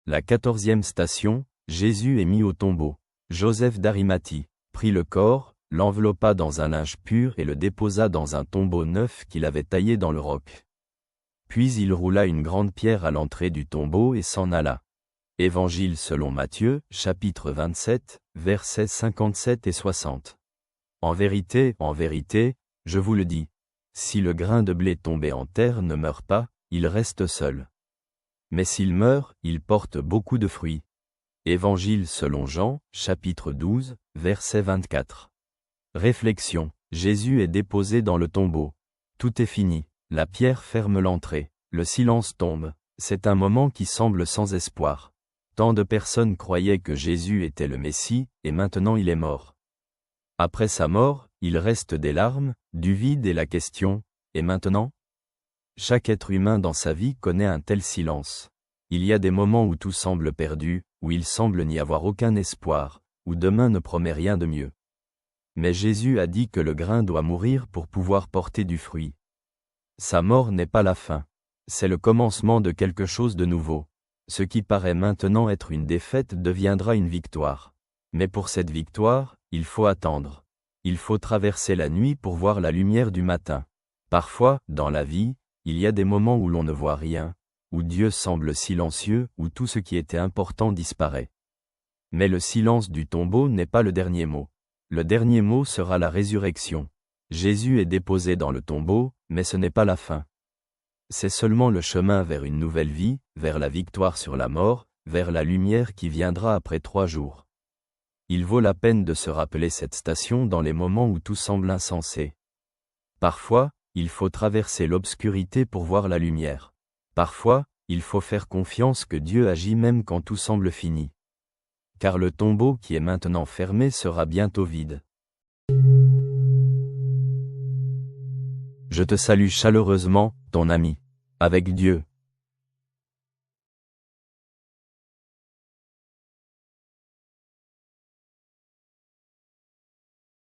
La 14e station, Jésus est mis au tombeau. Joseph d'Arimathie prit le corps, l'enveloppa dans un linge pur et le déposa dans un tombeau neuf qu'il avait taillé dans le roc. Puis il roula une grande pierre à l'entrée du tombeau et s'en alla. Évangile selon Matthieu, chapitre 27, versets 57 et 60. En vérité, je vous le dis, si le grain de blé tombé en terre ne meurt pas, il reste seul. Mais s'il meurt, il porte beaucoup de fruits. Évangile selon Jean, chapitre 12, verset 24. Réflexion. Jésus est déposé dans le tombeau. Tout est fini. La pierre ferme l'entrée. Le silence tombe. C'est un moment qui semble sans espoir. Tant de personnes croyaient que Jésus était le Messie, et maintenant il est mort. Après sa mort, il reste des larmes, du vide et la question, et maintenant ? Chaque être humain dans sa vie connaît un tel silence. Il y a des moments où tout semble perdu, où il semble n'y avoir aucun espoir, où demain ne promet rien de mieux. Mais Jésus a dit que le grain doit mourir pour pouvoir porter du fruit. Sa mort n'est pas la fin. C'est le commencement de quelque chose de nouveau. Ce qui paraît maintenant être une défaite deviendra une victoire. Mais pour cette victoire, il faut attendre. Il faut traverser la nuit pour voir la lumière du matin. Parfois, dans la vie, il y a des moments où l'on ne voit rien, où Dieu semble silencieux, où tout ce qui était important disparaît. Mais le silence du tombeau n'est pas le dernier mot. Le dernier mot sera la résurrection. Jésus est déposé dans le tombeau, mais ce n'est pas la fin. C'est seulement le chemin vers une nouvelle vie, vers la victoire sur la mort, vers la lumière qui viendra après 3 jours. Il vaut la peine de se rappeler cette station dans les moments où tout semble insensé. Parfois, il faut traverser l'obscurité pour voir la lumière. Parfois, il faut faire confiance que Dieu agit même quand tout semble fini. Car le tombeau qui est maintenant fermé sera bientôt vide. Je te salue chaleureusement, ton ami. Avec Dieu.